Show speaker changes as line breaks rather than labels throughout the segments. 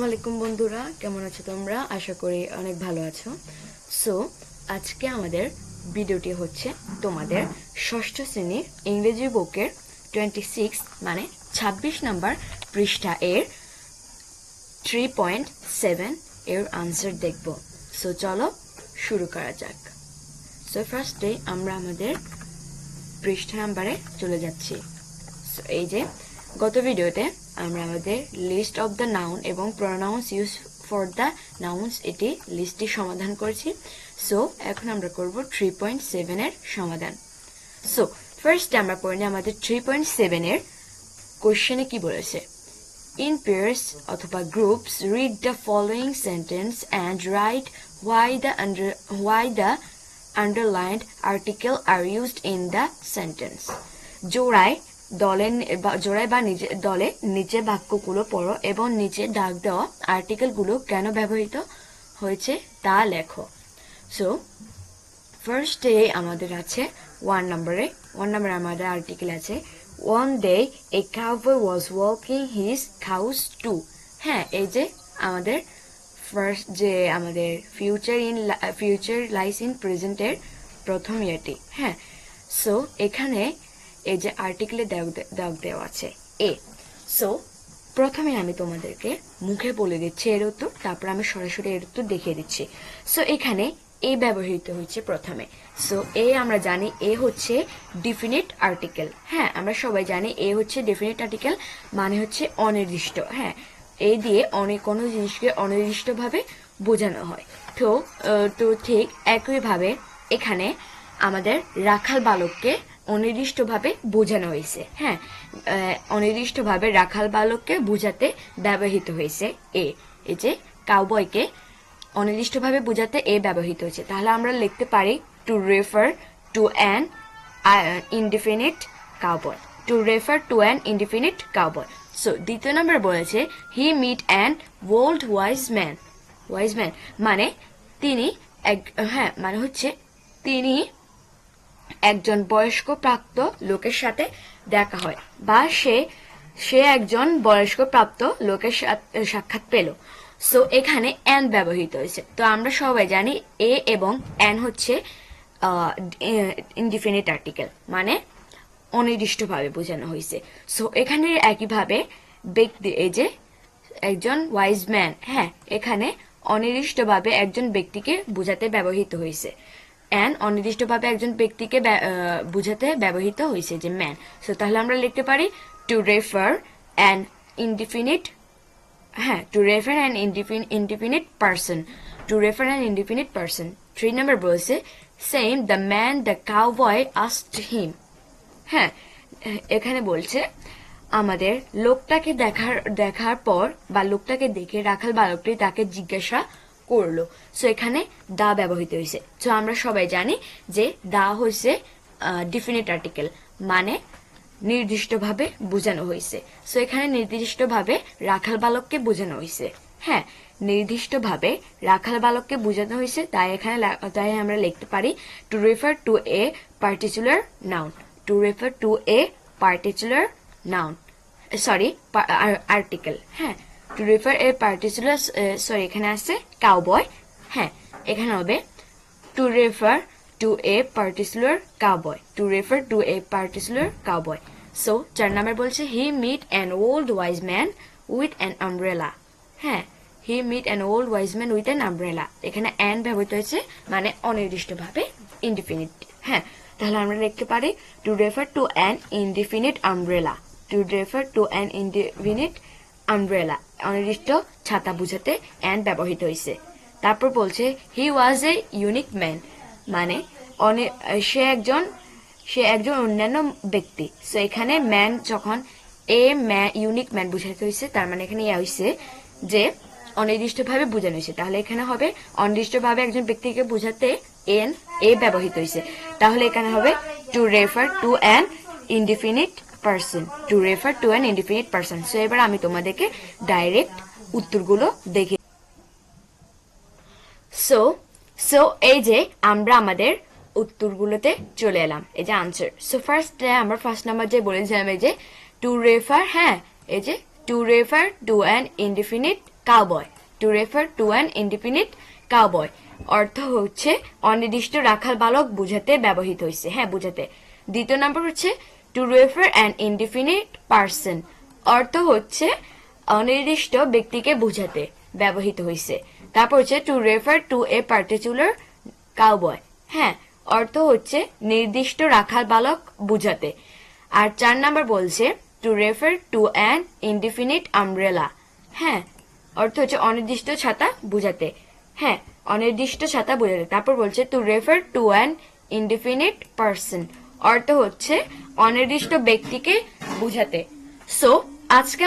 আলাইকুম বন্ধুরা, কেমন আছো তোমরা? আশা করি অনেক ভালো আছো। সো আজকে আমাদের ভিডিওটি হচ্ছে তোমাদের ষষ্ঠ শ্রেণীর ইংরেজি বুকের 26 মানে 26 নাম্বার পৃষ্ঠা এর 3.7 এর আনসার দেখব। সো চলো শুরু করা যাক। সো ফার্স্টে আমরা আমাদের পৃষ্ঠা নাম্বারে চলে যাচ্ছি। সো এই যে গত ভিডিওতে আমরা আমাদের লিস্ট অফ দ্য নাউন এবং pronounce use for the nouns এটি লিস্টটি সমাধান করেছি। সো এখন আমরা করব 3.7 এর সমাধান। সো ফার্স্ট আমরা পড়ে নিই আমাদের 3.7 এর কোশ্চেনে কি বলেছে। In pairs অথবা groups read the following sentence and write why the underlined article are used in the sentence. জোড়ায় বা দলে নিচে বাক্যগুলো পড়ো এবং নিচে দাগ দেওয়া আর্টিকেলগুলো কেন ব্যবহৃত হয়েছে তা লেখো। সো ফার্স্টে আমাদের আছে 1 নম্বরে আমাদের আর্টিকেল আছে One day a cowboy was walking his cows too. হ্যাঁ, এই যে আমাদের ফার্স্ট যে আমাদের ফিউচার লাইস ইন প্রেজেন্টের প্রথম ইয়েটি। হ্যাঁ, সো এখানে এই যে আর্টিকেলে দাগ দেওয়া আছে এ। সো প্রথমে আমি তোমাদেরকে মুখে বলে দিচ্ছি এর উত্তর, তারপর আমি সরাসরি এর উত্তর দেখিয়ে দিচ্ছি। সো এখানে এ ব্যবহৃত হচ্ছে প্রথমে। সো এ আমরা জানি এ হচ্ছে ডিফিনিট আর্টিকেল। হ্যাঁ, আমরা সবাই জানি এ হচ্ছে ডেফিনিট আর্টিকেল মানে হচ্ছে অনির্দিষ্ট। হ্যাঁ, এ দিয়ে কোনো জিনিসকে অনির্দিষ্টভাবে বোঝানো হয়। তো ঠিক একইভাবে এখানে আমাদের রাখাল বালককে অনির্দিষ্টভাবে বোঝানো হয়েছে। হ্যাঁ, অনির্দিষ্টভাবে রাখাল বালককে বোঝাতে ব্যবহৃত হয়েছে এ। এই যে কাউবয়কে অনির্দিষ্টভাবে বোঝাতে এ ব্যবহৃত হয়েছে। তাহলে আমরা লিখতে পারি to refer to an indefinite cowboy. To refer to an indefinite cowboy. So দ্বিতীয় নম্বর বলেছে he meet an old wise man. মানে তিনি তিনি একজন বয়স্ক প্রাপ্ত লোকের সাথে দেখা হয় বা সে একজন বয়স্ক প্রাপ্ত লোকের সাক্ষাৎ পেল। সো এখানে অ্যান ব্যবহৃত হয়েছে। তো আমরা সবাই জানি এ এবং অ্যান হচ্ছে ইনডিফিনিট আর্টিকেল মানে অনির্দিষ্টভাবে বোঝানো হয়েছে। সো এখানে একইভাবে ব্যক্তি এই যে একজন ওয়াইজ ম্যান, হ্যাঁ, এখানে অনির্দিষ্টভাবে একজন ব্যক্তিকে বোঝাতে ব্যবহৃত হয়েছে। অ্যান অনির্দিষ্টভাবে একজন ব্যক্তিকে বোঝাতে ব্যবহৃত হয়েছে যে ম্যান। সো তাহলে আমরা লিখতে পারি to refer an indefinite indefinite person. To refer an indefinite person. 3 number বলছে same the man the cowboy asked him. হ্যাঁ, এখানে বলছে আমাদের লোকটাকে দেখার পর বা লোকটাকে দেখে রাখাল বালকটি তাকে জিজ্ঞাসা করলো। সো এখানে দা ব্যবহৃত হয়েছে। সো আমরা সবাই জানি যে দা হচ্ছে ডিফিনিট আর্টিকেল মানে নির্দিষ্টভাবে বোঝানো হয়েছে। সো এখানে নির্দিষ্টভাবে রাখাল বালককে বোঝানো হয়েছে। হ্যাঁ, নির্দিষ্টভাবে রাখাল বালককে বোঝানো হয়েছে, তাই আমরা লিখতে পারি to refer two a particular noun. Two refer two a particular noun article. হ্যাঁ, টু রেফার এ পার্টিকুলার এখানে আছে কাউবয়। হ্যাঁ, এখানে হবে two refer to a particular cowboy. To refer to a particular cowboy. So 4 number বলছে he meet an old wise man with an umbrella. হ্যাঁ, he meet an old wise man with an umbrella. এখানে an ব্যবহৃত হয়েছে মানে অনির্দিষ্টভাবে indefinite. হ্যাঁ, তাহলে আমরা লিখতে পারি to refer to an indefinite umbrella. To refer to an indefinite umbrella. অনির্দিষ্ট ছাতা বোঝাতে an ব্যবহৃত হয়েছে। তারপর বলছে he was a unique man. মানে সে একজন অন্যান্য ব্যক্তি। সো এখানে ম্যান যখন ইউনিক ম্যান বোঝাতে হয়েছে, তার মানে এখানে হয়েছে যে অনির্দিষ্টভাবে বোঝানো হয়েছে। তাহলে এখানে হবে অনির্দিষ্টভাবে একজন ব্যক্তিকে বোঝাতে এ ব্যবহৃত হয়েছে। তাহলে এখানে হবে two refer to an indefinite person. Two refer to an indefinite person. So এবার আমি তোমাদেরকে ডাইরেক্ট উত্তরগুলো দেখি। সো এই যে আমরা আমাদের উত্তরগুলোতে চলে এলাম, এই যে আনসার। সো আমরা ফার্স্ট নাম্বার বলেছিলাম এই যে টু রেফার, হ্যাঁ, এই যে two refer to an indefinite cowboy, to refer to an indefinite cowboy অর্থ হচ্ছে অনির্দিষ্ট রাখাল বালক বুঝাতে ব্যবহৃত হয়েছে, হ্যাঁ বুঝাতে। দ্বিতীয় নাম্বার হচ্ছে two refer an indefinite person অর্থ হচ্ছে অনির্দিষ্ট ব্যক্তিকে বুঝাতে ব্যবহৃত হয়েছে। তারপর হচ্ছে two refer two a particular cowboy, হ্যাঁ অর্থ হচ্ছে নির্দিষ্ট রাখাল বালক বুঝাতে। আর 4 নাম্বার বলছে two refer to an indefinite umbrella, হ্যাঁ অর্থ হচ্ছে অনির্দিষ্ট ছাতা বুঝাতে, হ্যাঁ অনির্দিষ্ট ছাতা বোঝাতে। তারপর বলছে two refer to an indefinite person অর্থ হচ্ছে অনির্দিষ্ট ব্যক্তিকে বুঝাতে। সো আজকে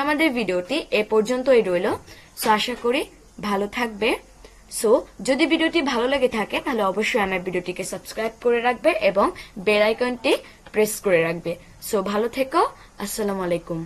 আমাদের ভিডিওটি এ পর্যন্তই রইল। সো আশা করি ভালো থাকবে। সো যদি ভিডিওটি ভালো লেগে থাকে তাহলে অবশ্যই আমার ভিডিওটিকে সাবস্ক্রাইব করে রাখবে এবং বেল আইকনটি প্রেস করে রাখবে। সো ভালো থেকো, আসসালামু আলাইকুম।